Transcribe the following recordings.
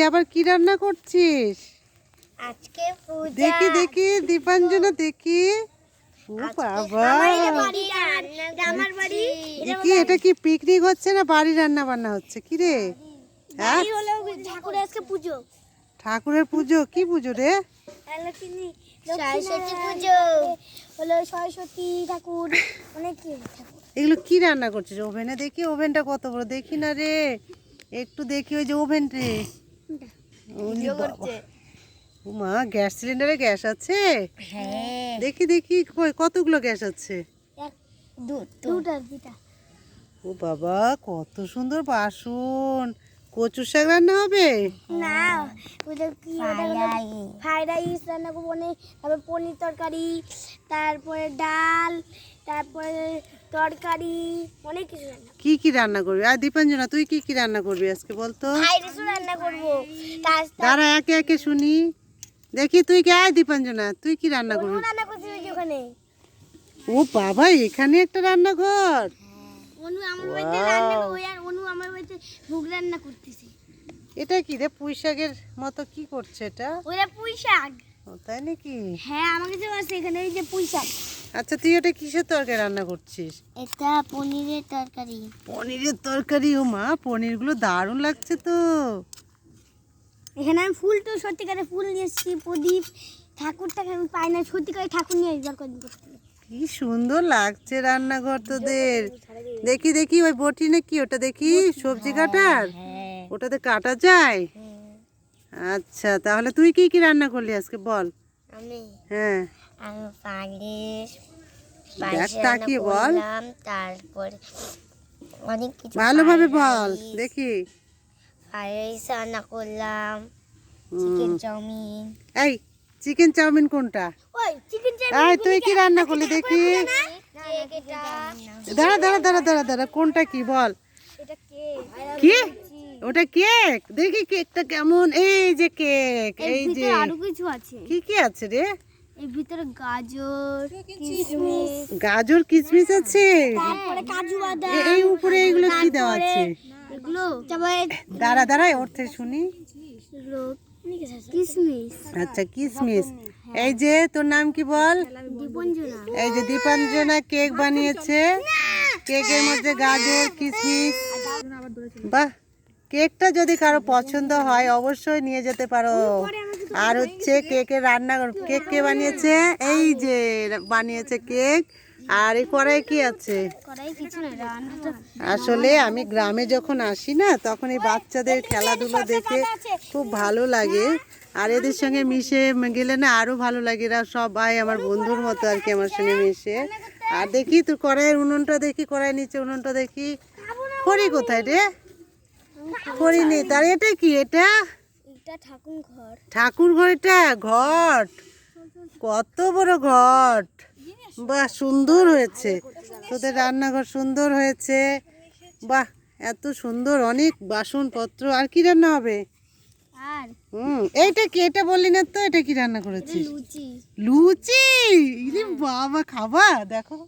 আবার কি রান্না করছিস? আজকে পূজা। দেখি দেখি দীপাঞ্জনা দেখি। ও বাবা, আমার বাড়ি কি এটা কি পিকনিক হচ্ছে না বাড়ি রান্না বান্না হচ্ছে? কি রে? হ্যাঁ, ঠাকুরের আজকে পুজো। ঠাকুরের পুজো? কি পুজো রে? সরস্বতী পুজো হলো, সরস্বতী ঠাকুর অনেক ঠাকুর। এগুলো কি রান্না করছিস? ওভেনে দেখি, ওভেনটা কত বড় দেখি না রে, একটু দেখি। ওই যে ওভেন রে, ও মা, গ্যাস সিলিন্ডারে গ্যাস আছে? হ্যাঁ, দেখি দেখি, কই কতগুলো গ্যাস আছে? দুটা। ও বাবা, কত সুন্দর বাসন। কচু শাক রান্না হবে? না, ওটা কি, ফ্রাইড রাইস রান্না করবো, তারপরে পনির তরকারি, তারপরে ডাল, তারপরে তরকারি, অনেক কিছু রান্না। কি কি রান্না করবি? আর দীপাঞ্জনা, তুই কি কি রান্না করবি আজকে বলতো? ফ্রাইড রাইসও রান্না করবো। দাঁড়া, একে একে শুনি। দেখি তুই কে? আয় দীপাঞ্জনা, তুই কি রান্না করবি? রান্না করছি ওই যে ওখানে। ও বাবা, এখানে একটা রান্নাঘর। অনু আমার বাড়িতে রান্না করে, আর অনু আমার বাড়িতে ভোগ রান্না করতেছে। এটা কি রে? পুঁই শাকের মতো কি করছে এটা? ওটা পুঁই শাক। ও তাই নাকি? হ্যাঁ, আমার কাছে আছে এখানে, এই যে পুঁই শাক। আচ্ছা, তুই ওটা কিসের তরকারি রান্না করছিস? এটা পনিরের তরকারি। পনিরের তরকারি? ও মা, পনিরগুলো দারুণ লাগছে তো। এখানে আমি ফুল, তো সত্যিকারের ফুল নিয়ে এসেছি, প্রদীপ। ঠাকুরটাকে আমি পাই না, সত্যিকারের ঠাকুর নিয়ে দরকার করতে। কি সুন্দর লাগছে রান্নাঘর তোদের। দেখি দেখি, ওই বটি না কি ওটা? দেখি সবজি কাটার, ওটাতে কাটা যায়? আচ্ছা, তাহলে তুই কি কি রান্না করলি আজকে বল? আমি হ্যাঁ, পানির দেখ তাকিয়ে বল, তারপরে অনেক কিছু ভালোভাবে বল দেখি। ফ্রাইড রাইস রান্না করলাম, চিকেন চাউমিন। এই, চিকেন চাউমিন কোনটা? ওই চিকেন এই, তুই কি রান্না করলি দেখি? দাঁড়া দাঁড়া দাঁড়া দাঁড়া দাঁড়া, কোনটা কি বল? এটা কেক। কি? ওটা কেক? দেখি কেকটা কেমন। এই যে কেক, এই যে আরো কিছু আছে। কি কি আছে রে? এর ভিতরে গাজর, কিশমিশ, গাজর কিশমিশ আছে? তারপরে কাজু বাদাম। এই উপরে এগুলো কি দেওয়া আছে? এগুলো তারপরে দাঁড়া দাঁড়া, ওর থেকে শুনি। এগুলো কিশমিশ। আচ্ছা, কিশমিশ। এই যে তোর নাম কি বল? দীপঞ্জনা। এই যে দীপাঞ্জনা কেক বানিয়েছে। কেকের মধ্যে গাজর কিশমিশ। বাহ, কেকটা যদি কারো পছন্দ হয় অবশ্যই নিয়ে যেতে পারো। আর হচ্ছে কেকের রান্না, কেক কে বানিয়েছে? এই যে বানিয়েছে কেক। আর এই কড়াই কি আছে? কড়াই কিছু না, রান্নাটা। আসলে আমি গ্রামে যখন আসি না, তখন এই বাচ্চাদের খেলাধুলো দেখে খুব ভালো লাগে। আর এদের সঙ্গে মিশে গেলে না আরো ভালো লাগে। এরা সবাই আমার বন্ধুর মতো আর কি, আমার সঙ্গে মিশে। আর দেখি তোর কড়াইয়ের উনুনটা দেখি, কড়াইয়ের নিচে উনুনটা দেখি। খড়ি কোথায় রে? খড়ি নেই। তার এটা কি? এটা এটা ঠাকুর ঘর। ঠাকুর ঘর? এটা ঘট? কত বড় ঘট! বাহ, সুন্দর হয়েছে তোদের রান্নাঘর, সুন্দর হয়েছে। বাহ, এত সুন্দর, অনেক বাসনপত্র। আর কি রান্না হবে? আর এইটা কি? এটা বললি না তো, এটা কি রান্না করেছিস? লুচি। লুচি? ইরে বাবা, খাবা? দেখো,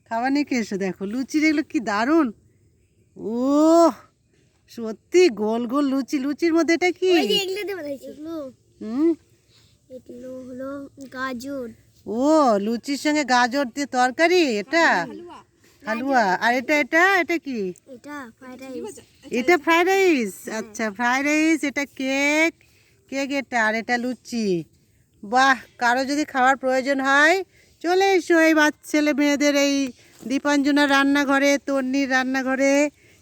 খাওয়া নিয়ে এসো। দেখো লুচির এগুলো কি দারুণ। ও সত্যি, গোল গোল লুচি। লুচির মধ্যে এটা কি? এগুলো দেবো, এগুলো এগুলো হলো গাজর। ও, লুচির সঙ্গে গাজর দিয়ে তরকারি? এটা হালুয়া। আর এটা এটা এটা কি? এটা ফ্রাইড রাইস। এটা ফ্রাইড রাইস? আচ্ছা, ফ্রাইড রাইস। এটা কেক, কেক এটা। আর এটা লুচি। বাহ, কারো যদি খাওয়ার প্রয়োজন হয় চলে এসো এই ছেলে মেয়েদের এই দীপাঞ্জনার রান্নাঘরে, তন্নির রান্নাঘরে।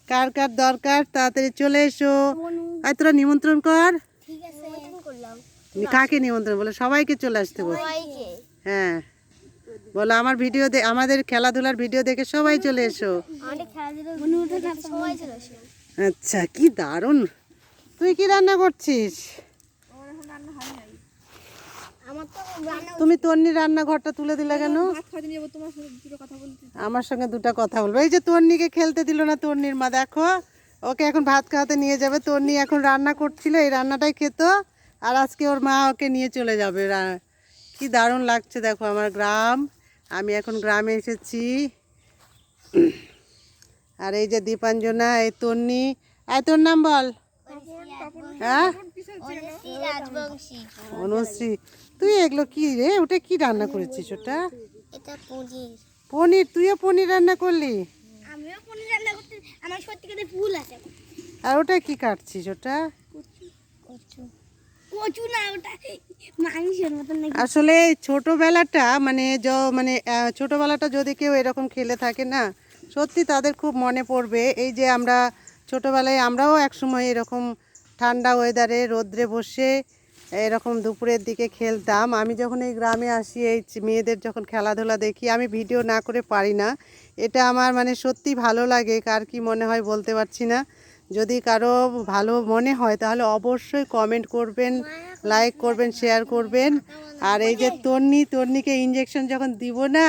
কার কার দরকার তাড়াতাড়ি চলে এসো। আর তোরা নিমন্ত্রণ কর। ঠিক আছে, করলাম। কাকে নিমন্ত্রণ? বলে সবাইকে চলে আসতে বল। সবাইকে। হ্যাঁ, বলো আমার ভিডিও আমাদের খেলাধুলার ভিডিও দেখে সবাই চলে এসো। আমাদের খেলাধুলা সবাই চলে আসো। আচ্ছা, কি দারুণ। তুই কি রান্না করছিস? তুমি তন্নির রান্নাঘরটা তুলে দিলে কেন? আমার সঙ্গে দুটো কথা বলবো। এই যে তন্নিকে খেলতে দিল না তন্নির মা, দেখো ওকে এখন ভাত খাওয়াতে নিয়ে যাবে। তন্নি এখন রান্না করছিল, এই রান্নাটাই খেত। আর আজকে ওর মা ওকে নিয়ে চলে যাবে। কি দারুণ লাগছে দেখো আমার গ্রাম। আমি এখন গ্রামে এসেছি। আর এই যে দীপাঞ্জনা, এই তন্নি। তোর নাম বল। হ্যাঁ, রাজবংশী। অনুশ্রী, তুই এগুলো কি রে? ওটা কি রান্না করেছিস ওটা? এটা পনির। পনির? তুইও পনির রান্না করলি? আমিও পনির রান্না করতে, আমার সত্যি করে ভুল আছে। আর ওটা কি কাটছিস ওটা? কচু। কচু না, ওটা মাংসের মতন নাকি। আসলে ছোটবেলাটা ছোটবেলাটা যদি কেউ এরকম খেলে থাকে না, সত্যি তাদের খুব মনে পড়বে। এই যে আমরা ছোটবেলায় আমরাও একসময় এরকম ঠান্ডা ওয়েদারে রোদ্রে বসে এরকম দুপুরের দিকে খেলতাম। আমি যখন এই গ্রামে আসি, এই মেয়েদের যখন খেলাধুলা দেখি, আমি ভিডিও না করে পারি না। এটা আমার সত্যি ভালো লাগে। কার কি মনে হয় বলতে পারছি না। যদি কারো ভালো মনে হয় তাহলে অবশ্যই কমেন্ট করবেন, লাইক করবেন, শেয়ার করবেন। আর এই যে তন্নিকে ইঞ্জেকশন যখন দিব না,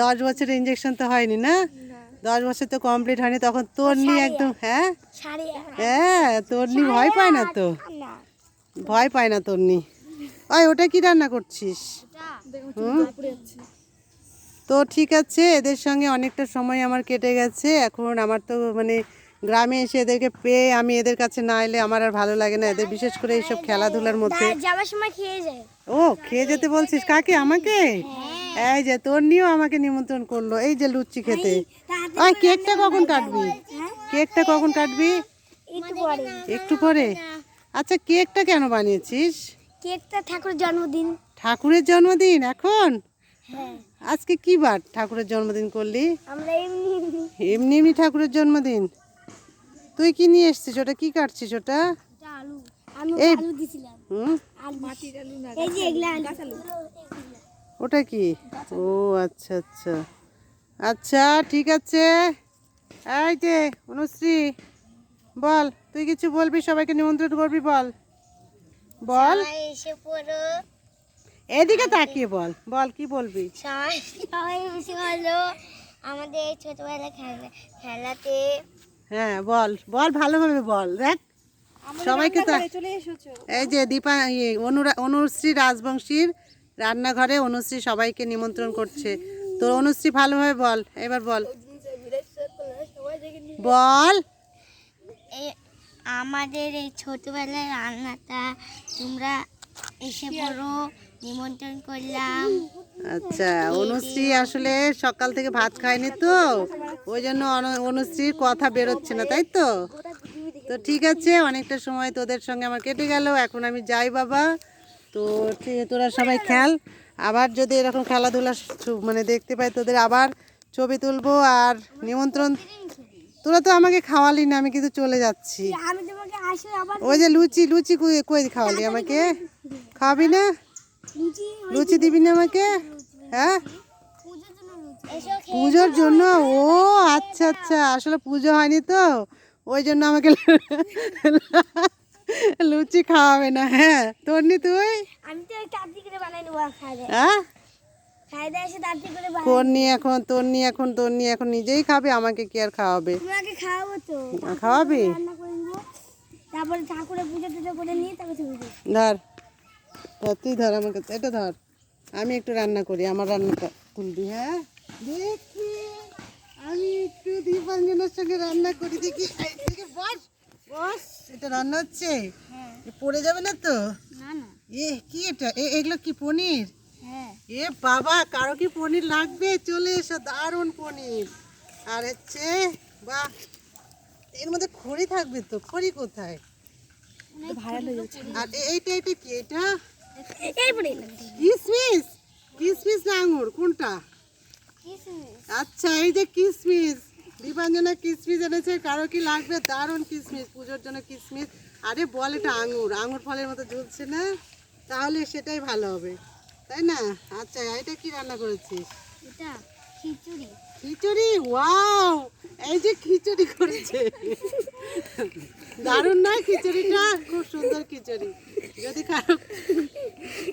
10 বছরের ইঞ্জেকশন তো হয়নি না, 10 বছর তো কমপ্লিট হয়নি, তখন তন্নি একদম হ্যাঁ তন্নি ভয় পায় না তো, ভয় পায় না তন্নি। ওই ওটা কি রান্না করছিস? তো ঠিক আছে, এদের সঙ্গে অনেকটা সময় আমার কেটে গেছে। এখন আমার তো গ্রামে এসে এদেরকে পেয়ে আমি এদের কাছে না এলে আমার আর ভালো লাগে না। এদের বিশেষ করে এইসব খেলাধুলার মধ্যে যাওয়ার সময় খেয়ে যায়। ও খেয়ে যেতে বলছিস? কাকে? আমাকে? এই যে তোর নিয়েও আমাকে নিমন্ত্রণ করলো, এই যে লুচি খেতে। ওই কেকটা কখন কাটবি? কেকটা কখন কাটবি? একটু পরে। আচ্ছা কেকটা কেন বানিয়েছিস? কেকটা ঠাকুরের জন্মদিন। ঠাকুরের জন্মদিন এখন? হ্যাঁ। আজকে কি বার ঠাকুরের জন্মদিন করলি? আমরা এমনি এমনি আলু জন্মদিন। তুই কি নিয়ে এসছিস? ওটা কি কাটছিস ওটা? আলু। আমি আলু দিছিলাম। আলু মাটির আলু না, এই যে এগুলা আলু। ওটা কি? ও আচ্ছা আচ্ছা আচ্ছা, ঠিক আছে। এই যে অনুশ্রী, বল, তুই কিছু বলবি, সবাইকে নিমন্ত্রণ করবি, বল বল। সবাই এসে পড়ো। এদিকে তাকিয়ে বল, বল কি বলবি? সবাই এসে হলো আমাদের ছোটবেলা খেলাতে। হ্যাঁ বল বল, ভালোভাবে বল। দেখ সবাইকে তো এই যে অনুশ্রী রাজবংশীর রান্নাঘরে অনুশ্রী সবাইকে নিমন্ত্রণ করছে। তো অনুশ্রী ভালোভাবে বল, এবার বল বল। আমাদের এই ছোটবেলার রান্নাটা তোমরা এসে পড়ো, নিমন্ত্রণ করলাম। আচ্ছা, অনুশ্রী আসলে সকাল থেকে ভাত খায়নি তো, ওই জন্য অনুশ্রীর কথা বেরোচ্ছে না, তাই তো? তো ঠিক আছে, অনেকটা সময় তোদের সঙ্গে আমার কেটে গেল। এখন আমি যাই বাবা। তো তোরা সবাই খেল। আবার যদি এরকম খেলাধুলা দেখতে পাই তোদের আবার ছবি তুলবো আর নিমন্ত্রণ। তোরা তো আমাকে খাওয়ালি না, আমি কিন্তু চলে যাচ্ছি। ওই যে লুচি কই খাওয়ালি আমাকে? খাওয়াবি না? লুচি দিবি না আমাকে? হ্যাঁ পুজোর জন্য। ও আচ্ছা আচ্ছা, আসলে পুজো হয়নি তো, ওই জন্য আমাকে লুচি খাওয়াবে না। হ্যাঁ তন্নি তুই? আমি তো তাড়াতাড়ি করে বানাই নেব। হ্যাঁ খাইদা এসে তাড়াতাড়ি করে বানাই। তন্নি এখন নিজেই খাবে, আমাকে কি আর খাওয়াবে? তোমাকে খাওয়াবো তো। খাওয়াবি? রান্না করে নেব, তারপরে ঠাকুরের পুজো টুজো করে নিয়ে তারপরে ছবি দেব। ধর তুই ধর আমাকে, এটা ধর, আমি একটু রান্না করি, আমার রান্নাটা তুলবি। হ্যাঁ দেখি আমি একটু দীপাঞ্জনের সঙ্গে রান্না করি, দেখি। বস বস, এটা রান্না হচ্ছে? পড়ে যাবে না তো? না না। কি এটা? এগুলো কি পনির? হ্যাঁ। বাবা, কারো কি পনির লাগবে? চলে এসো, দারুণ পনির। আর হচ্ছে বাহ, এর মধ্যে খড়ি থাকবে তো? খড়ি কোথায়? আর এইটা কি? এটা কিসমিস না আঙুর, কোনটা? আচ্ছা এই যে কিসমিস, দীপাঞ্জনা কিসমিস এনেছে। কারো কি লাগবে? দারুণ কিসমিস, পুজোর জন্য কিসমিস। আরে বল, এটা আঙুর ফলের মতো ঝুলছে না? তাহলে সেটাই ভালো হবে, তাই না? আচ্ছা এটা কি রান্না করেছিস? এটা খিচুড়ি। খিচুড়ি? ওয়াও, এই যে খিচুড়ি করেছে, দারুণ নয় খিচুড়িটা? খুব সুন্দর খিচুড়ি। যদি কারো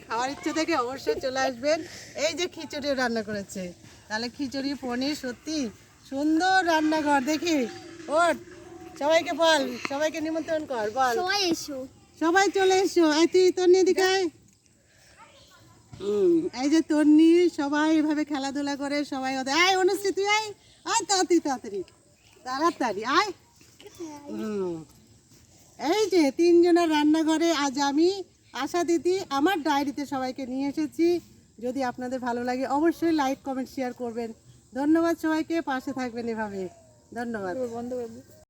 খাওয়ার ইচ্ছা থাকে অবশ্যই চলে আসবেন। এই যে খিচুড়িও রান্না করেছে, তাহলে খিচুড়ি পনির সত্যি সুন্দর রান্নাঘর। দেখি ওর, সবাইকে বল, সবাইকে নিমন্ত্রণ কর, বল সবাই এসো। সবাই চলে এসো। এই তুই তন্নি এদিকে আয়। এই যে তন্নি, সবাই এভাবে খেলাধুলা করে, সবাই ওদের। আয় অনুশ্রী তুই আয়, আয় তাড়াতাড়ি তাড়াতাড়ি তাড়াতাড়ি আয়। এই যে তিনজনের রান্নাঘরে আজ আমি আশা দিদি আমার ডায়েরিতে সবাইকে নিয়ে এসেছি। যদি আপনাদের ভালো লাগে অবশ্যই লাইক কমেন্ট শেয়ার করবেন। ধন্যবাদ সবাইকে, পাশে থাকবেন এভাবে। ধন্যবাদ।